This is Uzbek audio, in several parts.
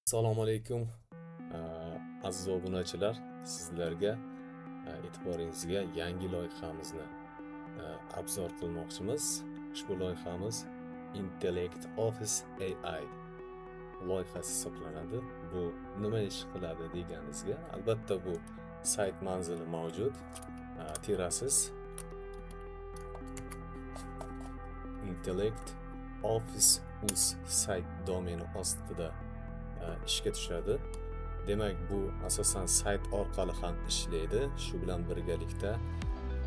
Assalomu alaykum aziz obunachilar, sizlarga e'tiboringizga yangi loyihamizni obzor qilmoqchimiz. Ushbu loyihamiz Intellect Office AI loyihasi hisoblanadi. Bu nima ish qiladi deganingizga, albatta bu sayt manzili mavjud. Tirasiz Intellect Office uz sayt domeni ostida ishga tushadi. Demak, bu asosan sayt orqali ham ishlaydi. Shu bilan birgalikda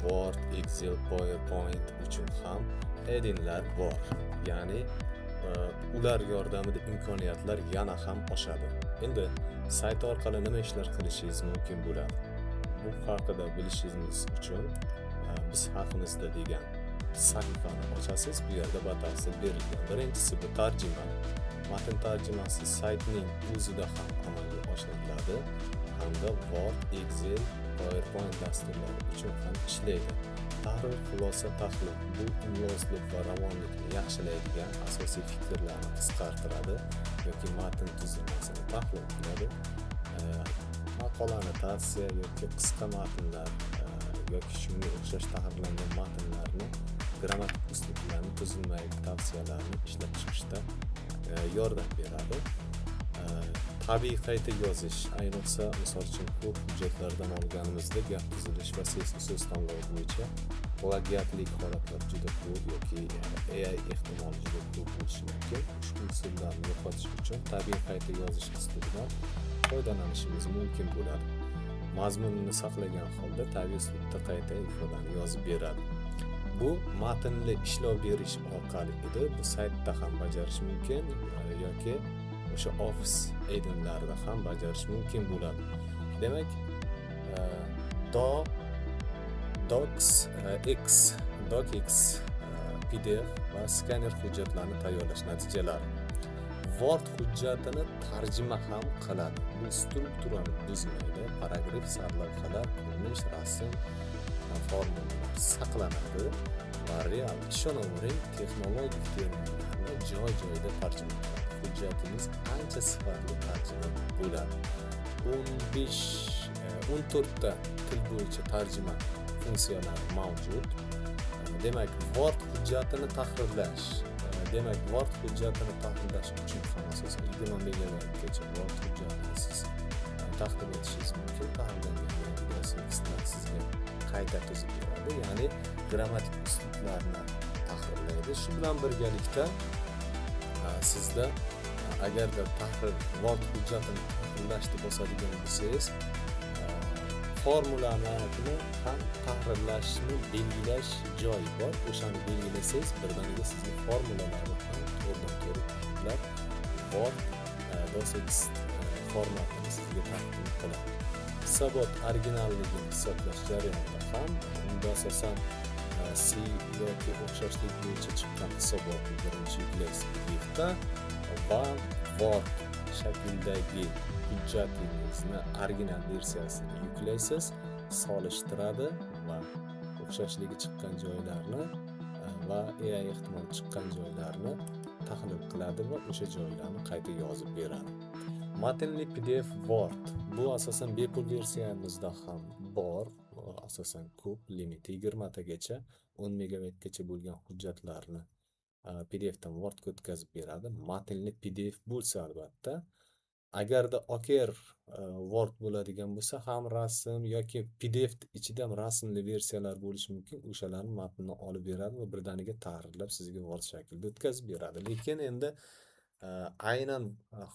Word, Excel, PowerPoint uchun ham add-inlar bor. Ya'ni ular yordamida imkoniyatlar yana ham oshadi. Endi sayt orqali nima ishlar qilishingiz mumkin bo'ladi? Bu haqida bilishingiz uchun biz haqimizda degan sahifani ochasiz. Bu yerda batafsil berilgan. Birinchisi bu tarjima. Matn tarjimasi saytning o'zida ham amalga oshiriladi hamda Word, Excel, PowerPoint dasturlari uchun ham ishlaydi. Tahrir, xulosa, tahlil bu imlosizlik va ravonlikni yaxshilaydigan asosiy fikrlarni qisqartiradi yoki matn tuzilmasini tahlil qiladi. Maqolani tavsiya yoki qisqa matnlar yoki shunga o'xshash tahrirlangan matnlarni grammatik uslublarni tuzilmaydi tavsiyalarni ishlab chiqishda yordam beradi. Tabiiy qayta yozish, ayniqsa misol uchun ko'p hujjatlardan olganimizda gap tuzilish va so'z tanlovi bo'yicha plagiatlik holatlari juda ko'p yoki AI ehtimol juda ko'p bo'lishi mumkin. Ushbu usullarni yo'qotish uchun tabiiy qayta yozish uslubidan foydalanishimiz mumkin bo'ladi. Mazmunini saqlagan holda tabiiy uslubda qayta ifodani yozib beradi. Bu matnli ishlov berish orqali edi. Bu saytda ham bajarish mumkin yoki o'sha Office add-inlarida ham bajarish mumkin bo'ladi. Demak, docx, PDF va skaner hujjatlarni tayyorlash natijalari. Word hujjatini tarjima ham qiladi. Bu strukturani buzmaydi. Paragraf, sarlavhalar, ko'rinish, rasm, formulalar saqlanadi va real ishonavering texnologik terminlarni joy-joyida tarjima qiladi. Hujjatimiz ancha sifatli tarjima bo'ladi. 14 ta til bo'yicha tarjima funksiyalari mavjud. Demak, Word hujjatini tahrirlash. Uchun ham asosan 20 megabaytgacha Word hujjatini siz taqdim etishingiz mumkin. Tahrirlangan texstlar sizga qayta tuzib beradi, ya'ni grammatik uslublarni tahrirlaydi. Shu bilan birgalikda sizda agarda Word hujjatini tahrirlashni bosadigan bo'lsangiz, formulalarni ham tahrirlashni belgilash joyi bor. O'shani belgilasangiz, birdaniga sizga formulalarni ham to'g'ridan-to'g'ri tahrirlab Word docx formatini sizga taqdim qiladi. Hisobot originalligini hisoblash jarayonida ham unda asosan C yoki o'xshashlik bo'yicha chiqqan hisobotni birinchi yuklaysiz PDFda va Word shaklidagi hujjatingizni original versiyasini yuklaysiz, solishtiradi va o'xshashligi chiqqan joylarni va AI ehtimol chiqqan joylarni tahlil qiladi va o'sha joylarni qayta yozib beradi. Matnli PDF Word bu asosan bepul versiyamizda ham bor. Asosan ko'p limiti 20 tagacha 10 megabaytgacha bo'lgan hujjatlarni PDFdan Wordga o'tkazib beradi. Matnli PDF bo'lsa albatta. Agarda OKR Word bo'ladigan bo'lsa ham rasm yoki PDF ichida ham rasmli versiyalar bo'lishi mumkin. O'shalarni matnni olib beradi va birdaniga tahrirlab sizga Word shaklida o'tkazib beradi. Lekin endi aynan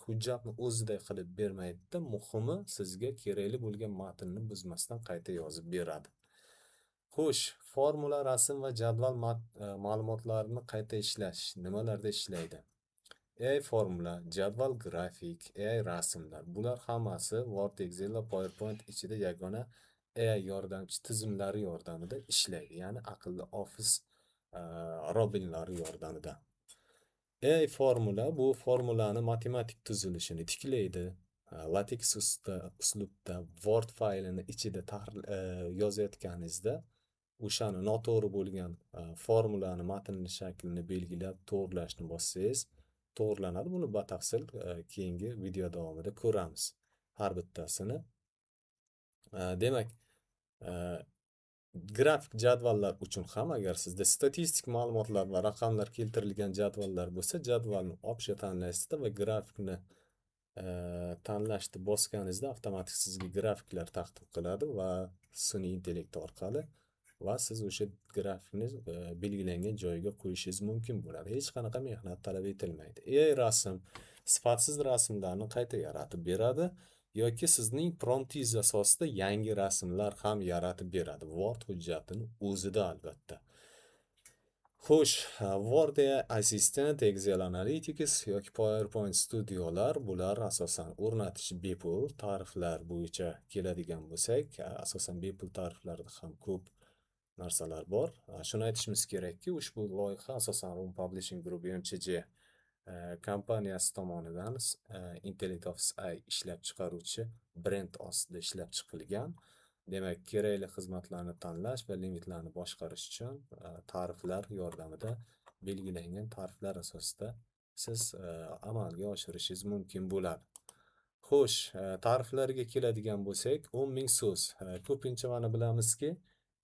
hujjatni o'ziday qilib bermaydi. Muhimi sizga kerakli bo'lgan matnni buzmasdan qayta yozib beradi. Xo'sh, formula, rasm va jadval ma'lumotlarini qayta ishlash nimalarda ishlaydi? AI formula, jadval, grafik, AI rasmlar. Bular hammasi Word, Excel va PowerPoint ichida yagona AI yordamchi tizimlari yordamida ishlaydi. Ya'ni aqlli Office robinlari yordamida. AI formula bu formulani matematik tuzilishini tiklaydi. LaTeX uslubda Word faylini ichida yozayotganingizda o'shani noto'g'ri bo'lgan formulani matnli shaklini belgilab to'g'rilashni bossangiz, to'g'irlanadi. Buni batafsil keyingi video davomida ko'ramiz har bittasini. Demak, grafik jadvallar uchun ham agar sizda statistik ma'lumotlar va raqamlar keltirilgan jadvallar bo'lsa, jadvalni option tanlaysizda va grafikni tanlashni bosganingizda avtomatik sizga grafiklar taqdim qiladi va sun'iy intellekt orqali va siz o'sha grafikni belgilangan joyiga qo'yishingiz mumkin bo'ladi. Hech qanaqa mehnat talab etilmaydi. Rasm sifatsiz rasmlarni qayta yaratib beradi yoki sizning promptingiz asosida yangi rasmlar ham yaratib beradi. Word hujjatini o'zida albatta. Xo'sh, Word Assistant, Excel Analytics yoki PowerPoint Studiolar bular asosan o'rnatish bepul. Tariflar bo'yicha keladigan bo'lsak, asosan bepul tariflarda ham ko'p narsalar bor. Shuni aytishimiz kerakki, ushbu loyiha asosan Room Publishing Group MCG kompaniyasi tomonidan Intellect Office AI ishlab chiqaruvchi brend ostida ishlab chiqilgan. Demak, kerakli xizmatlarni tanlash va limitlarni boshqarish uchun tariflar yordamida belgilangan tariflar asosida siz amalga oshirishingiz mumkin bo'ladi. Xo'sh, tariflarga keladigan bo'lsak, 10,000 so'z. Ko'pincha mana bilamizki,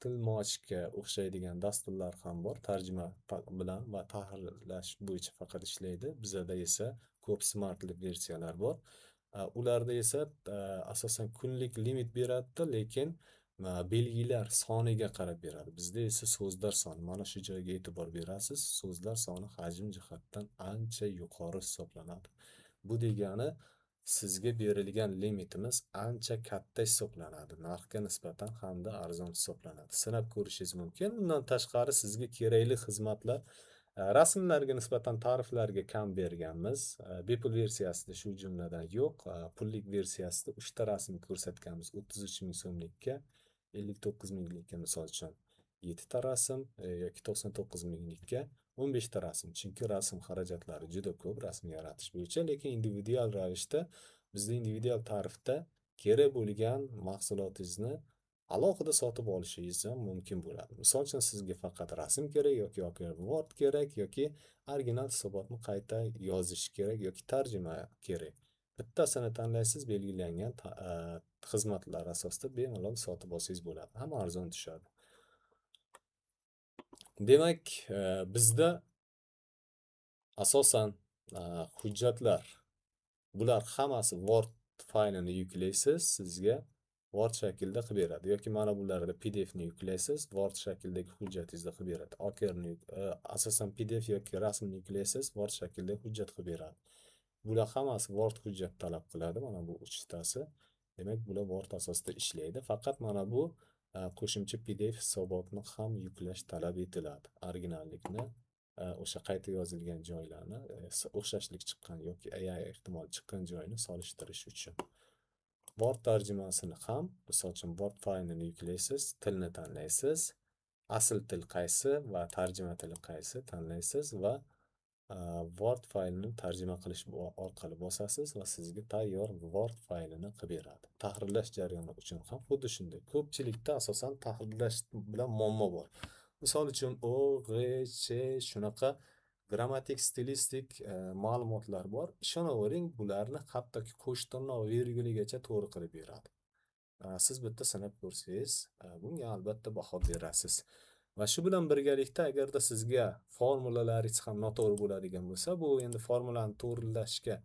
Tilmochga o'xshaydigan dasturlar ham bor, tarjima bilan va tahrirlash bo'yicha faqat ishlaydi. Bizda esa ko'p smartli versiyalar bor. Ularda esa asosan kunlik limit beradi, lekin belgilar soniga qarab beradi. Bizda esa so'zlar soni. Mana shu joyga e'tibor berasiz. So'zlar soni hajm jihatdan ancha yuqori hisoblanadi. Bu degani sizga berilgan limitimiz ancha katta hisoblanadi. Narxga nisbatan hamda arzon hisoblanadi. Sinab ko'rishingiz mumkin. Bundan tashqari sizga kerakli xizmatlar rasmlarga nisbatan tariflarga kam berganmiz. Bepul versiyasida shu jumladan yo'q. Pullik versiyasida 3 ta rasm ko'rsatganmiz. 33,000 so'mlikka, 59 minglikka misol uchun 7 ta rasm yoki 99 minglikka 15 ta rasm. Chunki rasm xarajatlari juda ko'p rasm yaratish bo'yicha, lekin individual ravishda bizda individual tarifda kerak bo'lgan mahsulotingizni alohida sotib olishingiz ham mumkin bo'ladi. Misol uchun sizga faqat rasm kerak yoki Word kerak yoki original hisobotni qayta yozish kerak yoki tarjima kerak. Bittasini tanlaysiz, belgilangan xizmatlar asosida bemalol sotib olsangiz bo'ladi. Hamma arzon tushadi. Demak, bizda asosan hujjatlar bular hammasi Word faylini yuklaysiz, sizga Word shaklida qilib beradi yoki mana bularda PDF ni yuklaysiz, Word shaklidagi hujjatingizni qilib beradi. Okerni asosan PDF yoki rasmni yuklaysiz, Word shaklida hujjat qilib beradi. Bular hammasi Word hujjat talab qiladi, mana bu 3 tasi. Demak, bular Word asosida ishlaydi. Faqat mana bu qo'shimcha PDF hisobotni ham yuklash talab etiladi. Originallikni o'sha qayta yozilgan joylarni o'xshashlik chiqqan yoki ehtimol chiqqan joyini solishtirish uchun. Word tarjimasini ham, misol uchun Word faylini yuklaysiz, tilni tanlaysiz, asl til qaysi va tarjima tili qaysi tanlaysiz va Word faylini tarjima qilish orqali bosasiz va sizga tayyor Word faylini qilib beradi. Tahrirlash jarayoni uchun ham xuddi shunday. Ko'pchilikda asosan tahrirlash bilan muammo bor. Misol uchun O, G, Ch shunaqa grammatik, stilistik ma'lumotlar bor. Ishonavering, bularni hattoki qo'sh tirnoq virguligacha to'g'ri qilib beradi. Siz bitta sinab ko'rsangiz, bunga albatta baho berasiz. Va shu bilan birgalikda agarda sizga formulalaringiz ham noto'g'ri bo'ladigan bo'lsa, bu endi formulani to'g'rilashga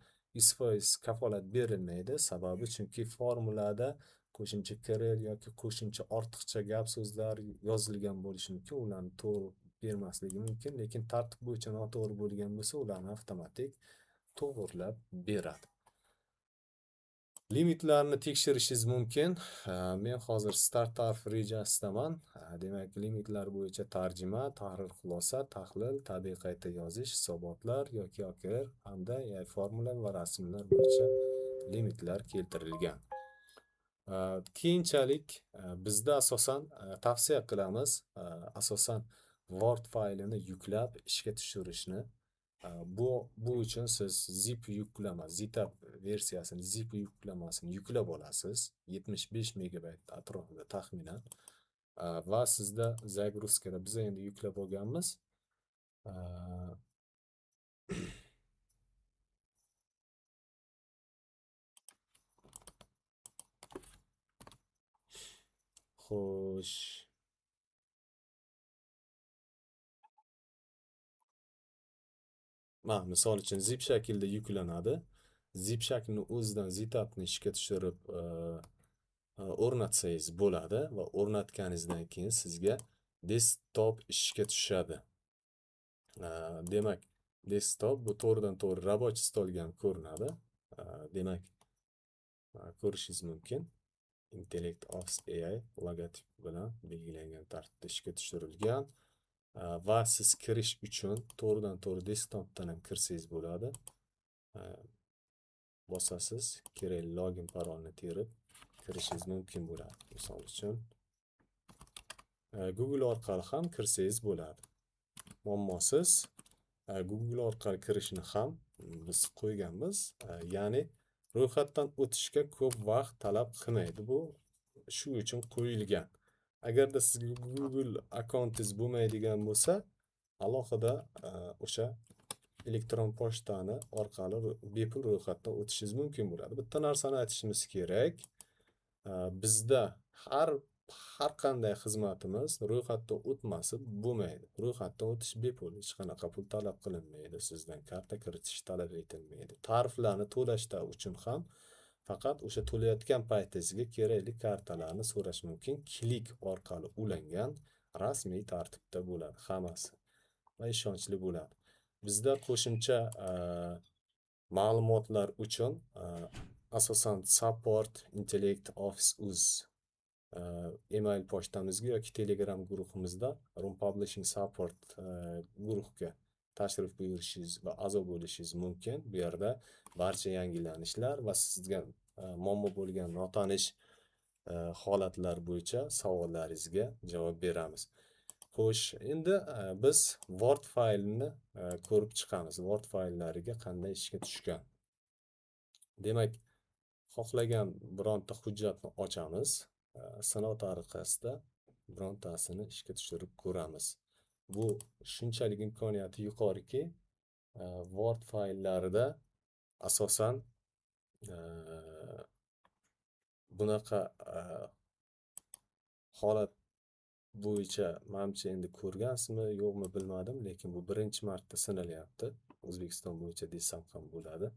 100% kafolat berilmaydi. Sababi chunki formulada qo'shimcha kiril yoki qo'shimcha ortiqcha gap so'zlar yozilgan bo'lishi mumkin. Ularni to'g'ri bermasligi mumkin, lekin tartib bo'yicha noto'g'ri bo'lgan bo'lsa, ularni avtomatik to'g'rilab beradi. Limitlarni tekshirishingiz mumkin. Men hozir start tarif rejasidaman. Demak, limitlar bo'yicha tarjima, tahrir, xulosa, tahlil, tabiiy qayta yozish, hisobotlar yoki OKR hamda formula va rasmlar bo'yicha limitlar keltirilgan. Keyinchalik bizda asosan tavsiya qilamiz, asosan Word faylini yuklab ishga tushirishni. Bu uchun siz zip yuklama, zip versiyasini, zip yuklamasini yuklab olasiz. 75 megabayt atrofida taxminan. Va sizda zagruzkada biz endi yuklab olganmiz. Xo'sh. Misol uchun zip shaklda yuklanadi. Zip shaklini o'zidan zitapni ishga tushirib o'rnatsangiz bo'ladi va o'rnatganingizdan keyin sizga desktop ishga tushadi. Demak, desktop bu to'g'ridan to'g'ri rабочий stolga ham ko'rinadi. Demak, ko'rishingiz mumkin. Intellect Office AI logotip bilan belgilangan tartibda ishga tushirilgan. Va siz kirish uchun to'g'ridan to'g'ri desktopdan ham kirsangiz bo'ladi. Bosasiz, kerakli login parolni terib kirishingiz mumkin bo'ladi. Misol uchun Google orqali ham kirsangiz bo'ladi. Muammosiz Google orqali kirishni ham biz qo'yganmiz. Ya'ni ro'yxatdan o'tishga ko'p vaqt talab qilmaydi. Bu shu uchun qo'yilgan. Agarda sizga Google akkauntingiz bo'lmaydigan bo'lsa, alohida o'sha elektron pochtani orqali bepul ro'yxatdan o'tishingiz mumkin bo'ladi. Bitta narsani aytishimiz kerak. Bizda har qanday xizmatimiz ro'yxatdan o'tmasib bo'lmaydi. Ro'yxatdan o'tish bepul, hech qanaqa pul talab qilinmaydi, sizdan karta kiritish talab etilmaydi. Tariflarni to'lashda uchun ham faqat o'sha to'layotgan paytingizga kerakli kartalarni so'rash mumkin. Klik orqali ulangan rasmiy tartibda bo'ladi hammasi va ishonchli bo'ladi. Bizda qo'shimcha ma'lumotlar uchun asosan support Intellect Office uz email pochtamizga yoki Telegram guruhimizda Room Publishing Support guruhga tashrif buyurishingiz va a'zo bo'lishingiz mumkin. Bu yerda barcha yangilanishlar va sizga muammo bo'lgan notanish holatlar bo'yicha savollaringizga javob beramiz. Xo'sh, endi biz Word faylini ko'rib chiqamiz. Word fayllariga qanday ishga tushgan. Demak, xohlagan bironta hujjatni ochamiz. Sinov tariqasida birontasini ishga tushirib ko'ramiz. Bu shunchalik imkoniyati yuqoriki, Word fayllarida asosan bunaqa holat bo'yicha menimcha endi ko'rgansizmi, yo'qmi bilmadim, lekin bu birinchi marta sinalyapti. O'zbekiston bo'yicha desam ham bo'ladi.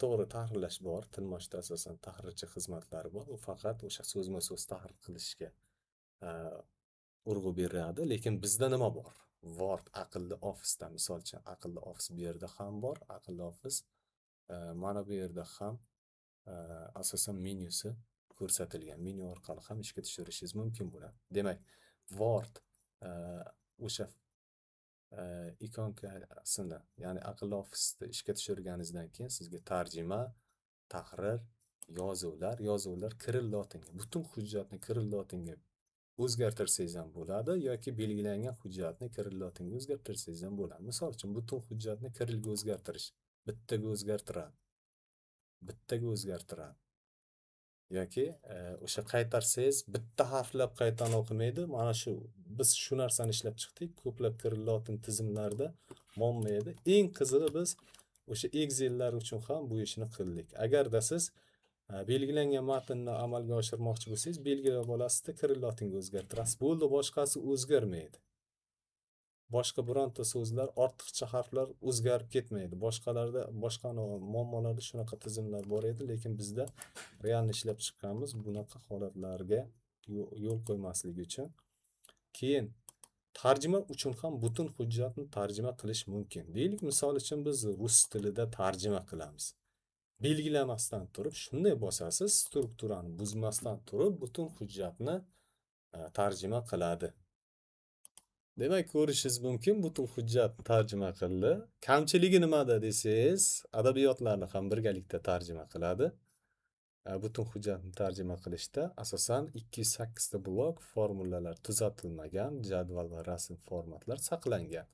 To'g'ri, tahrirlash bor. Tilmochda asosan tahrirchi xizmatlari bor. U faqat o'sha so'zma-so'z tahrir qilishga urg'u beradi, lekin bizda nima bor? Word aqlli Office'da, misol uchun aqlli Office bu yerda ham bor. Aqlli Office mana bu yerda ham asosan menyusi ko'rsatilgan. Menyu orqali ham ishga tushirishingiz mumkin bo'ladi. Demak, Word o'sha ikonkasini, ya'ni aqlli Office'da ishga tushirganingizdan keyin sizga tarjima, tahrir, yozuvlar Kirill lotinga, butun hujjatni Kirill lotinga o'zgartirsangiz ham bo'ladi yoki belgilangan hujjatni Kirill lotinga o'zgartirsangiz ham bo'ladi. Misol uchun butun hujjatni Kirillga o'zgartirish, bittaga o'zgartiradi. Yoki o'sha qaytarsangiz bitta harflab qaytani o'qimaydi. Mana shu biz shu narsani ishlab chiqdik. Ko'plab Kirill lotin tizimlarda muammo edi. Eng qizig'i biz o'sha Excel'lar uchun ham bu ishni qildik. Agarda siz belgilangan matnni amalga oshirmoqchi bo'lsangiz, belgilab olasizda, Kirill lotinga o'zgartirasiz. Bo'ldi, boshqasi o'zgarmaydi. Boshqa bironta so'zlar, ortiqcha harflar o'zgarib ketmaydi. Boshqa muammolarda shunaqa tizimlar bor edi, lekin bizda realni ishlab chiqqanmiz bunaqa holatlarga yo'l qo'ymaslik uchun. Keyin tarjima uchun ham butun hujjatni tarjima qilish mumkin. Deylik, misol uchun biz rus tilida tarjima qilamiz. Belgilamasdan turib shunday bosasiz, strukturani buzmasdan turib butun hujjatni tarjima qiladi. Demak, ko'rishingiz mumkin, butun hujjat tarjima qildi. Kamchiligi nimada desangiz, adabiyotlarni ham birgalikda tarjima qiladi. Butun hujjatni tarjima qilishda asosan 208 ta blok, formulalar tuzatilmagan, jadval va rasm formatlar saqlangan.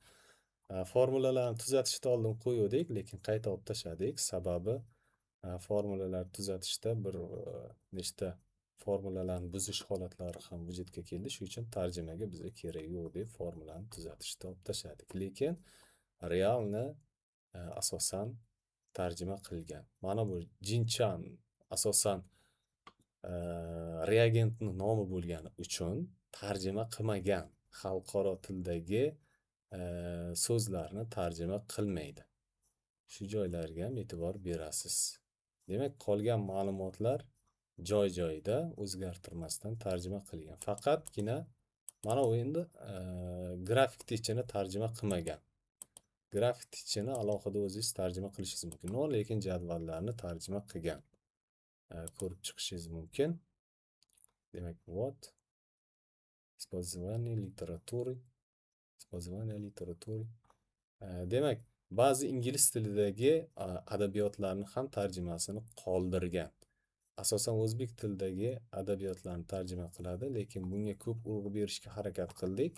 Formulalarni tuzatishdan oldin qo'ydik, lekin qayta olib tashladik. Sababi formulalar tuzatishda bir nechta formulalarni buzish holatlari ham vujudga keldi. Shu uchun tarjimaga bizga kerak yo'q deb formulani tuzatishda olib tashladik. Lekin realni asosan tarjima qilgan. Mana bu Jinchan asosan reagentni nomi bo'lgani uchun tarjima qilmagan. Xalqaro tildagi so'zlarni tarjima qilmaydi. Shu joylarga ham e'tibor berasiz. Demak, qolgan ma'lumotlar joy-joyida o'zgartirmasdan tarjima qilgan. Faqatgina mana u endi grafik teachini tarjima qilmagan. Grafik teachini alohida o'zingiz tarjima qilishingiz mumkin, lekin jadvallarni tarjima qilgan. Ko'rib chiqishingiz mumkin. Demak, вот использование literatуры. Demak, ba'zi ingliz tilidagi adabiyotlarni ham tarjimasini qoldirgan. Asosan o'zbek tilidagi adabiyotlarni tarjima qiladi, lekin bunga ko'p urg'u berishga harakat qildik.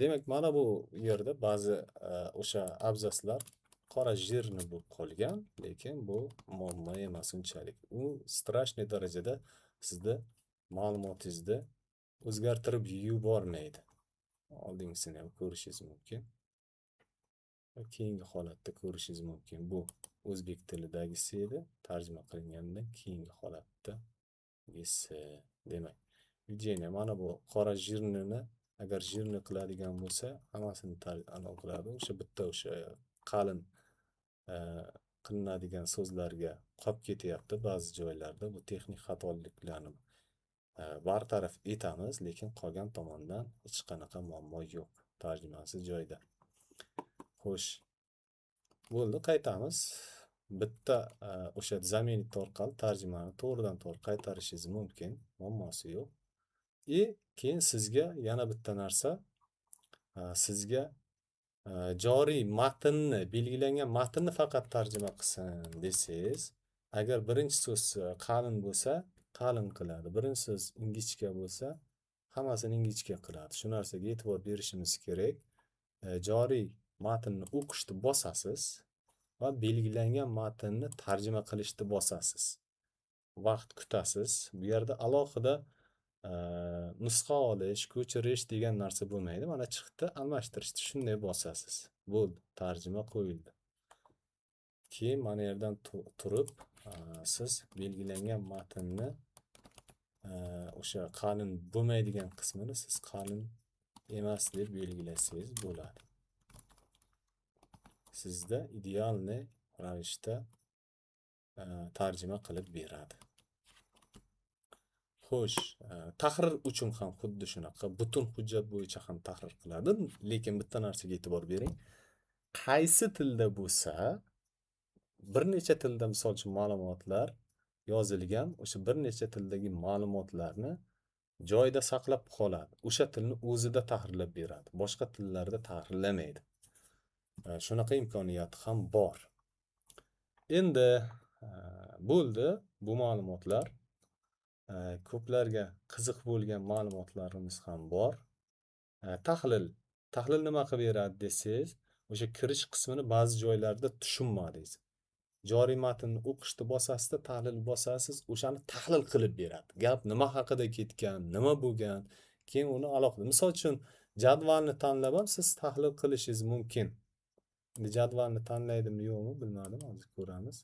Demak, mana bu yerda ba'zi o'sha abzaslar qora jirni bo'lib qolgan, lekin bu muammo emas unchalik. U strashniy darajada sizni ma'lumotingizni o'zgartirib yubormaydi. Oldingisini ham ko'rishingiz mumkin. Keyingi holatda ko'rishingiz mumkin. Bu o'zbek tilidagisi edi, tarjima qilingandan keyingi holatdagisi. Demak, видение mana bu qora jirnini agar jirni qiladigan bo'lsa, hammasini aniq qiladi. O'sha bitta o'sha qalin qilinadigan so'zlarga qolib ketyapti ba'zi joylarda. Bu texnik xatoliklarni bartaraf etamiz, lekin qolgan tomondan hech qanaqa muammo yo'q. Tarjimasi joyida. Xo'sh. Bo'ldi, qaytamiz. Bitta o'sha zaminit orqali tarjimani to'g'ridan to'g'ri qaytarishingiz mumkin, muammosi yo'q. Keyin sizga yana bitta narsa, sizga joriy matnni, belgilangan matnni faqat tarjima qilsin desangiz, agar birinchi so'z qalin bo'lsa, qalin qiladi. Birinchi so'z ingichka bo'lsa, hammasini ingichka qiladi. Shu narsaga e'tibor berishimiz kerak. Joriy matnni o'qishni bosasiz va belgilangan matnni tarjima qilishni bosasiz. Vaqt kutasiz. Bu yerda alohida nusxa olish, ko'chirish degan narsa bo'lmaydi. Mana chiqdi, almashtirishni shunday bosasiz. Bo'ldi, tarjima qo'yildi. Keyin mana yerdan turib, siz belgilangan matnni o'sha qalin bo'lmaydigan qismini siz qalin emas deb belgilasangiz bo'ladi. Sizda idealniy ravishda tarjima qilib beradi. Xo'sh, tahrir uchun ham xuddi shunaqa, butun hujjat bo'yicha ham tahrir qiladi, lekin bitta narsaga e'tibor bering. Qaysi tilda bo'lsa, bir necha tilda misol uchun ma'lumotlar yozilgan, o'sha bir necha tildagi ma'lumotlarni joyida saqlab qoladi. O'sha tilni o'zida tahrirlab beradi. Boshqa tillarda tahrirlamaydi. Shunaqa imkoniyati ham bor. Endi bo'ldi, bu ma'lumotlar ko'plarga qiziq bo'lgan ma'lumotlarimiz ham bor. Tahlil nima qilib beradi desangiz, o'sha kirish qismini ba'zi joylarda tushunmadingiz. Joriy matnni o'qishni bosasizda, tahlil bosasiz, o'shani tahlil qilib beradi. Gap nima haqida ketgan, nima bo'lgan, keyin uni alohida. Misol uchun, jadvalni tanlab ham siz tahlil qilishingiz mumkin. Jadvalni tanlaydimi yo'qmi bilmadim, hozir ko'ramiz.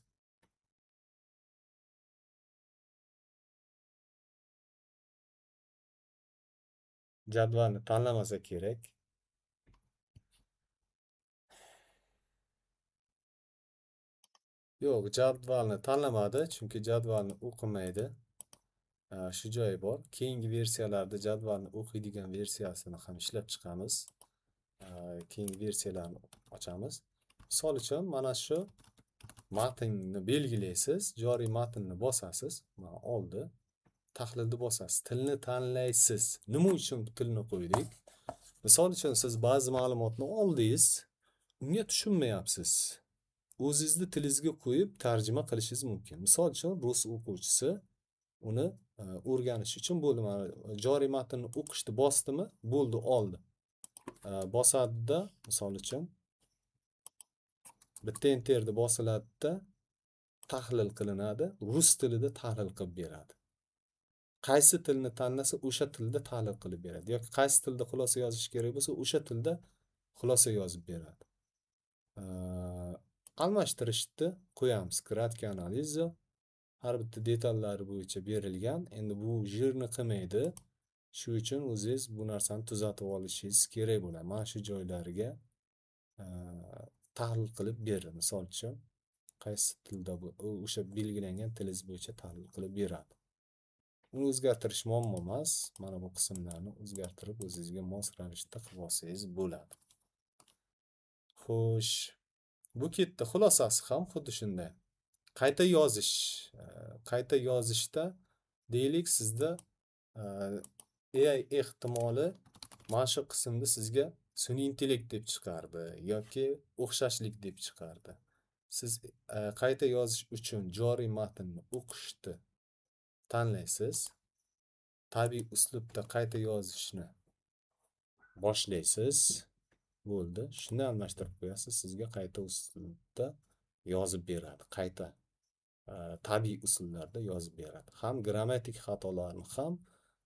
Jadvalni tanlamasa kerak. Yo'q, jadvalni tanlamadi, chunki jadvalni o'qimaydi. Shu joyi bor. Keyingi versiyalarda jadvalni o'qiydigan versiyasini ham ishlab chiqamiz. Keyingi versiyalarni ochamiz. Misol uchun, mana shu matnni belgilaysiz, joriy matnni bosasiz, mana oldi. Tahlilni bosasiz, tilni tanlaysiz. Nima uchun tilni qo'ydik? Misol uchun, siz ba'zi ma'lumotni oldingiz, unga tushunmayapsiz. O'zingizni tilingizga qo'yib tarjima qilishingiz mumkin. Misol uchun, rus o'quvchisi uni o'rganish uchun bo'ldi, mana joriy matnni o'qishni bosdimi? Bo'ldi, oldi. Bosadida, misol uchun, bitta enterni bosiladida tahlil qilinadi, rus tilida tahlil qilib beradi. Qaysi tilni tanlasa, o'sha tilda tahlil qilib beradi. Yoki qaysi tilda xulosa yozish kerak bo'lsa, o'sha tilda xulosa yozib beradi. Almashtirishni qo'yamiz. Краткий analiz. har bitta detallari bo'yicha berilgan. Endi bu jирni qilmaydi. Shu uchun o'zingiz bu narsani tuzatib olishingiz kerak bo'ladi. Mana shu joylariga tahlil qilib berdi. Misol uchun, qaysi tilda bu o'sha belgilangan tilingiz bo'yicha tahlil qilib beradi. Uni o'zgartirish muammo emas. Mana bu qismlarni o'zgartirib o'zingizga mos ravishda qilib olsangiz bo'ladi. Xo'sh, bu ketdi. Xulosasi ham xuddi shunday. Qayta yozish. Qayta yozishda deylik sizda AI ehtimoli mana shu qismda sizga sun'iy intellekt deb chiqardi yoki o'xshashlik deb chiqardi. Siz qayta yozish uchun joriy matnni o'qishni tanlaysiz. Tabiiy uslubda qayta yozishni boshlaysiz. Bo'ldi. Shuni almashtirib qo'yasiz. Sizga qayta uslubda yozib beradi. Qayta tabiiy usullarda yozib beradi. Ham grammatik xatolarni ham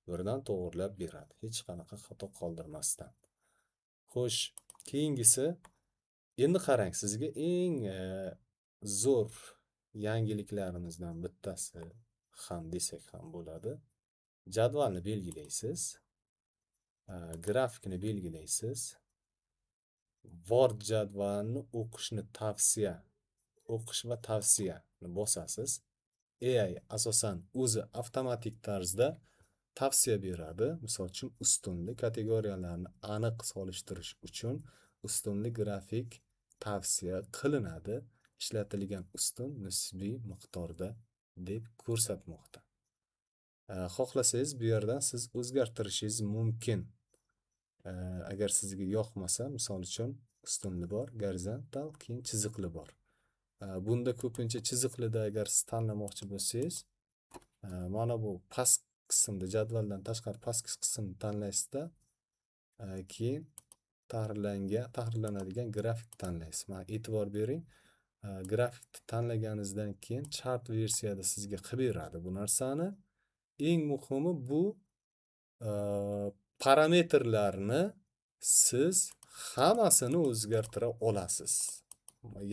birdan to'g'rilab beradi. Hech qanaqa xato qoldirmasdan. Xo'sh, keyingisi endi qarang, sizga eng zo'r yangiliklarimizdan bittasi ham desak ham bo'ladi. Jadvalni belgilaysiz. Grafikni belgilaysiz. Word jadvalini o'qish va tavsiyani bosasiz. AI asosan o'zi avtomatik tarzda tavsiya beradi. Misol uchun, ustunli kategoriyalarni aniq solishtirish uchun ustunli grafik tavsiya qilinadi. Ishlatilgan ustun nisbiy miqdorda deb ko'rsatmoqda. Xohlasangiz bu yerdan siz o'zgartirishingiz mumkin. Agar sizga yoqmasa, misol uchun ustunli bor, gorizontal, keyin chiziqli bor. Bunda ko'pincha chiziqlida agar siz tanlamoqchi bo'lsangiz, mana bu past qismda, jadvaldan tashqari past qismni tanlaysizda, keyin tahrirlanadigan grafik tanlaysiz. Mana e'tibor bering, grafikni tanlaganingizdan keyin chart versiyada sizga qilib beradi bu narsani. Eng muhimi bu parametrlarni siz hammasini o'zgartira olasiz.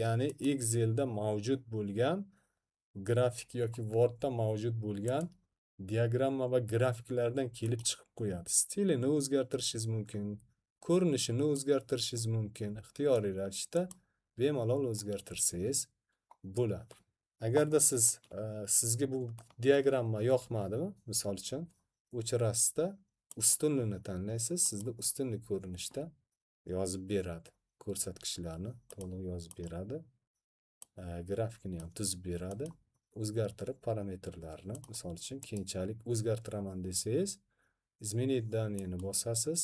Ya'ni Excelda mavjud bo'lgan grafik yoki Wordda mavjud bo'lgan diagramma va grafiklardan kelib chiqib qo'yadi. Stilini o'zgartirishingiz mumkin, ko'rinishini o'zgartirishingiz mumkin. Ixtiyoriy ravishda bemalol o'zgartirsangiz bo'ladi. Agarda sizga bu diagramma yoqmadimi, misol uchun, o'chirasizda, ustunligini tanlaysiz, sizda ustunli ko'rinishda yozib beradi. Ko'rsatkichlarni to'liq yozib beradi. Grafikni ham tuzib beradi. O'zgartirib parametrlarni, misol uchun, keyinchalik o'zgartiraman desangiz, izmenit daniyani bosasiz.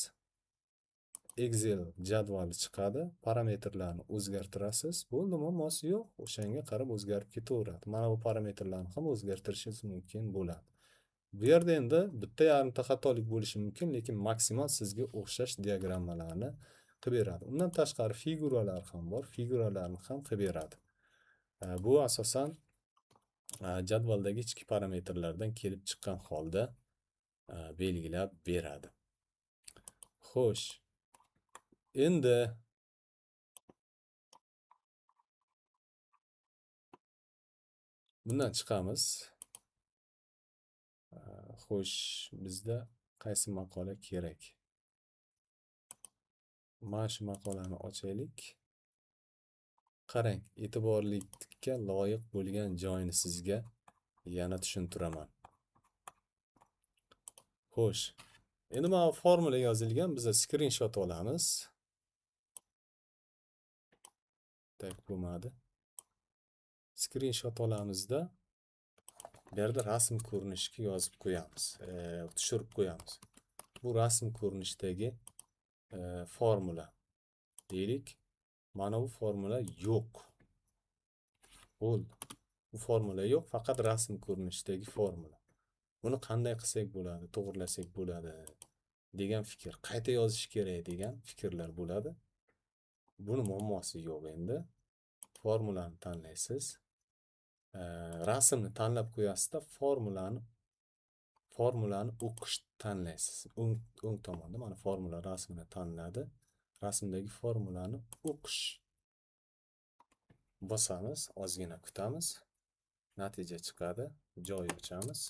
Excel jadvali chiqadi. Parametrlarni o'zgartirasiz. Bo'ldimi, mos yo'q, o'shanga qarab o'zgarib ketaveradi. Mana bu parametrlarni ham o'zgartirishingiz mumkin bo'ladi. Bu yerda endi bitta yarimta xatolik bo'lishi mumkin, lekin maksimal sizga o'xshash diagrammalarni qilib beradi. Undan tashqari figuralar ham bor, figuralarni ham qilib beradi. Bu asosan jadvaldagi ichki parametrlardan kelib chiqqan holda belgilab beradi. Xo'sh, endi bundan chiqamiz. Xo'sh, bizda qaysi maqola kerak? Mana shu maqolani ochaylik. Qarang, e'tiborlikka loyiq bo'lgan joyini sizga yana tushuntiraman. Xo'sh, endi mana formula yozilgan, biz screenshot olamiz. Tak bo'lmadi. Screenshot olamizda bu yerda rasm ko'rinishiga yozib qo'yamiz, tushirib qo'yamiz. Bu rasm ko'rinishdagi formula. Deylik, mana bu formula yo'q. Bo'ldi. Bu formula yo'q, faqat rasm ko'rinishidagi formula. Buni qanday qilsak bo'ladi, to'g'rilasak bo'ladi degan fikr, qayta yozish kerak degan fikrlar bo'ladi. Buni muammosi yo'q endi. Formulani tanlaysiz. Rasmni tanlab qo'yasizda, formulani o'qish tanlaysiz. O'ng tomonda mana formula rasmini tanladi. Rasmdagi formulani o'qish bosamiz, ozgina kutamiz. Natija chiqadi. joy ochamiz.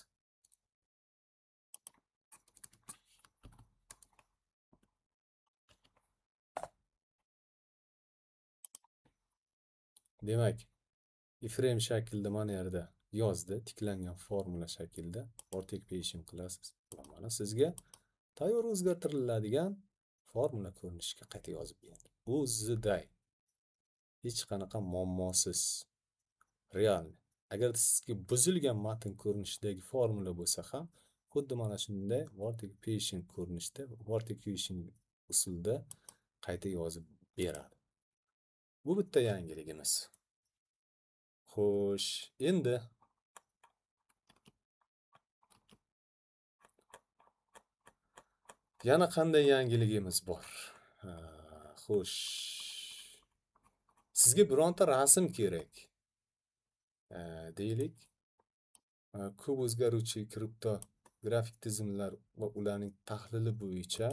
Demak, iframe shaklida mana yerda yozdi, tiklangan formula shaklida vortex paste qilasiz. Mana sizga tayyor o'zgartiriladigan formula ko'rinishga qayta yozib berdi. O'ziday hech qanaqa muammosiz, real. Agar sizga buzilgan matn ko'rinishidagi formula bo'lsa ham, xuddi mana shunday vortex paste ko'rinishda, vortex paste usulida qayta yozib beradi. Bu bitta yangiligimiz. Xo'sh, endi yana qanday yangiligimiz bor? Xo'sh. Sizga bironta rasm kerak. Deylik, ko'p o'zgaruvchi kriptografik tizimlar va ularning tahlili bo'yicha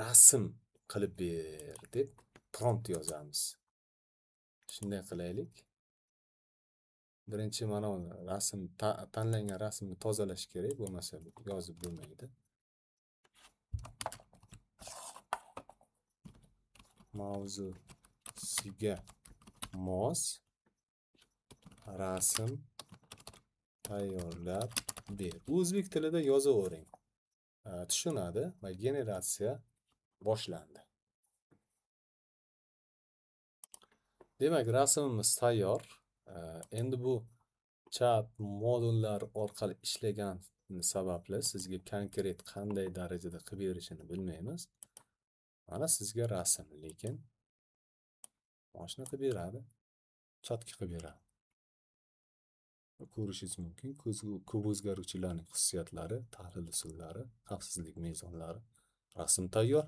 rasm qilib ber deb prompt yozamiz. Shunday qilaylik. Birinchi mana rasm tanlangan rasmni tozalash kerak, bo'lmasa yozib bo'lmaydi. Mavzusiga mos rasm tayyorlab ber. O'zbek tilida yozavering. Tushunadi va generatsiya boshlandi. Demak, rasmimiz tayyor. Endi bu chat modullar orqali ishlagan sababli sizga konkret qanday darajada qilib berishini bilmaymiz. Mana sizga rasm, lekin mashina qilib beradi. Chatga qilib beradi. Ko'rishingiz mumkin. Ko'p o'zgaruvchilarning xususiyatlari, tahlil usullari, xavfsizlik mezonlari. Rasm tayyor.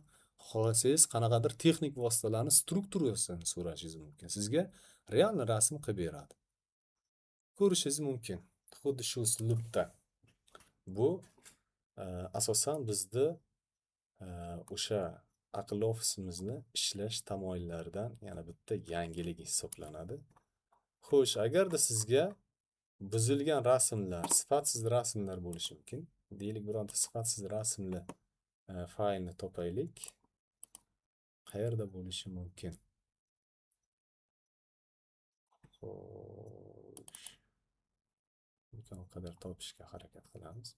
Xohlasangiz qanaqadir texnik vositalarni strukturasini so'rashingiz mumkin. Sizga real rasm qilib beradi. Ko'rishingiz mumkin. Xuddi shu uslubda. Bu asosan bizda o'sha aql ofisimizni ishlash tamoyillaridan yana bitta yangilik hisoblanadi. Xo'sh, agarda sizga buzilgan rasmlar, sifatsiz rasmlar bo'lishi mumkin. Deylik, bironta sifatsiz rasmli faylni topaylik. Qayerda bo'lishi mumkin? Xo'sh. Imkon qadar topishga harakat qilamiz.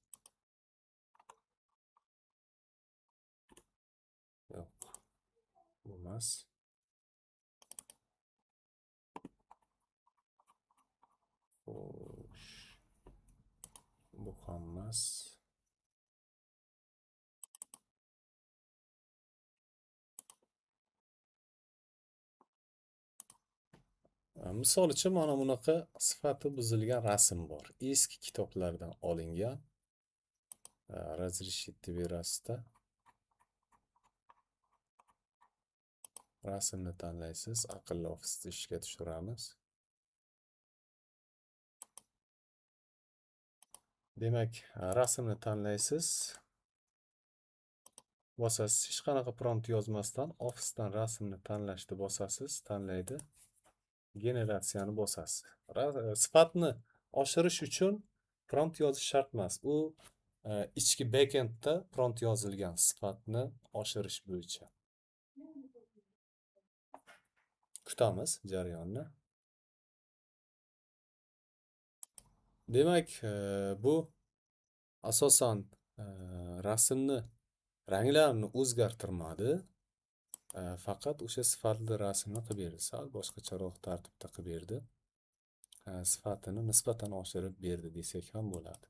Yo'q. Bo'lmas. Xo'sh. Bu hammas. Misol uchun mana bunaqa sifati buzilgan rasm bor. Eski kitoblardan olingan. Razрешите berasida. Rasmni tanlaysiz, aqlli ofisda ishga tushiramiz. Demak, rasmni tanlaysiz. Bosasiz, hech qanaqa prompt yozmasdan ofisdan rasmni tanlashni bosasiz, tanlaydi. Generatsiyani bosasiz. Sifatni oshirish uchun prompt yozish shart emas. U ichki backendda prompt yozilgan sifatni oshirish bo'yicha. Kutamiz jarayonni. Demak, bu asosan rasmni ranglarini o'zgartirmadi. Faqat o'sha sifatli rasmni qilib berdi. Sal boshqacharoq tartibda qilib berdi. Sifatini nisbatan oshirib berdi desak ham bo'ladi.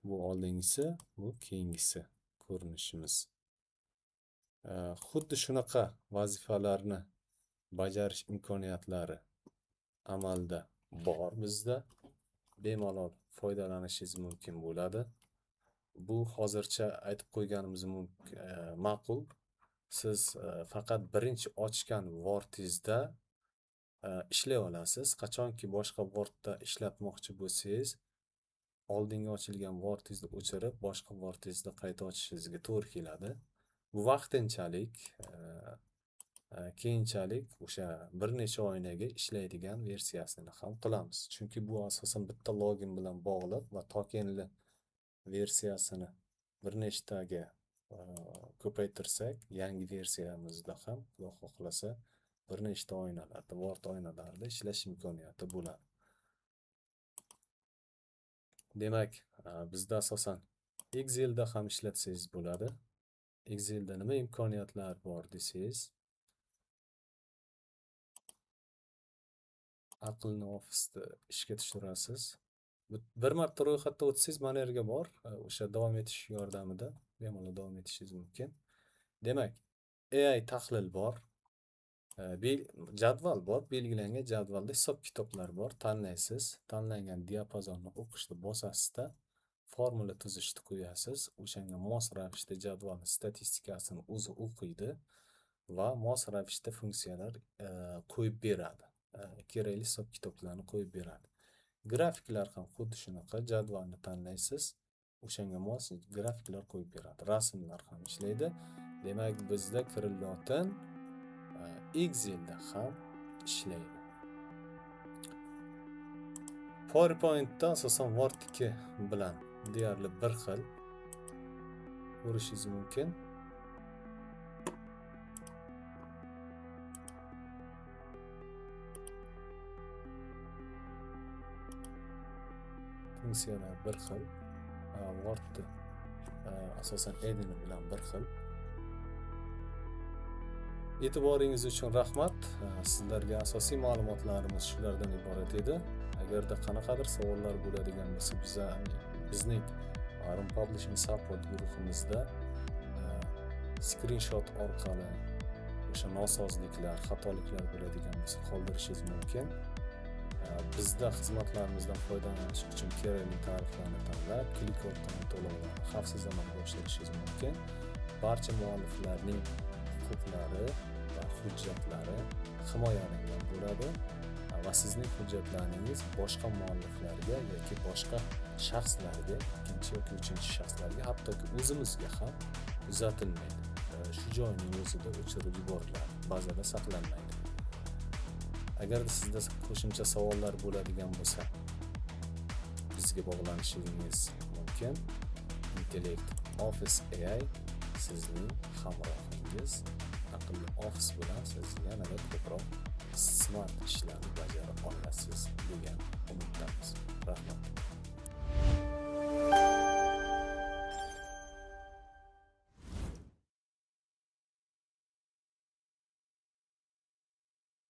Bu oldingisi, bu keyingisi ko'rinishimiz. Xuddi shunaqa vazifalarni bajarish imkoniyatlari amalda bor bizda. Bemalol foydalanishingiz mumkin bo'ladi. Bu hozircha aytib qo'yganimiz ma'qul. Siz faqat birinchi ochgan Word'ingizda ishlay olasiz. Qachonki boshqa Word'da ishlatmoqchi bo'lsangiz, oldingi ochilgan Word'ingizni o'chirib, boshqa Word'ingizni qayta ochishingizga to'g'ri keladi. Bu vaqtinchalik. keyinchalik o'sha bir necha oynaga ishlaydigan versiyasini ham qilamiz. Chunki bu asosan bitta login bilan bog'liq va tokenli versiyasini bir nechtaga ko'paytirsak, yangi versiyamizda ham Xudo xohlasa bir nechta oynalarda, Word oynalarida ishlash imkoniyati bo'ladi. Demak, bizda asosan Excel'da ham ishlatsangiz bo'ladi. Excel'da nima imkoniyatlar bor desangiz, aqlni ofisda ishga tushirasiz. Bir marta ro'yxatda o'tsangiz mana yerga bor, o'sha davom etish yordamida bemalol davom etishingiz mumkin. Demak, AI tahlil bor, jadval bor, belgilangan jadvalda hisob-kitoblar bor, tanlaysiz, tanlangan diapazonni o'qishni bosasizda formula tuzishni qo'yasiz, o'shanga mos ravishda jadvalning statistikasini o'zi o'qiydi va mos ravishda funksiyalar qo'yib beradi. Kerakli hisob-kitoblarni qo'yib beradi. Grafiklar ham xuddi shunaqa, jadvalni tanlaysiz, o'shanga mos grafiklar qo'yib beradi. Rasmlar ham ishlaydi. Demak, bizda Krillotn Excel'da ham ishlaydi. PowerPoint'da asosan Word 2 bilan deyarli bir xil ko'rishingiz mumkin. Funksiyalar bir xil. Word'da asosan Edit bilan bir xil. E'tiboringiz uchun rahmat. Sizlarga asosiy ma'lumotlarimiz shulardan iborat edi. Agarda qanaqadir savollar bo'ladigan bo'lsa, bizning Arum Publishing Support guruhimizda screenshot orqali o'sha nosozliklar, xatoliklar bo'ladigan bo'lsa qoldirishingiz mumkin. Bizda xizmatlarimizdan foydalanish uchun kerakli tariflarni tanlab, klik orqali to'lovlarni xavfsiz amalga oshirishingiz mumkin. Barcha mualliflarning huquqlari va hujjatlari himoyalangan bo'ladi va sizning hujjatlaringiz boshqa mualliflarga yoki boshqa shaxslarga, ikkinchi yoki uchinchi shaxslarga, hattoki o'zimizga ham uzatilmaydi. Shu joyning o'zida o'chirib yuboriladi, bazada saqlanmaydi. Agar sizda qo'shimcha savollar bo'ladigan bo'lsa, bizga bog'lanishingiz mumkin. Intellect Office AI sizning hamrohingiz. Aqlli ofis bilan siz yanada ko'proq smart ishlarni bajara olasiz degan umiddamiz. Rahmat.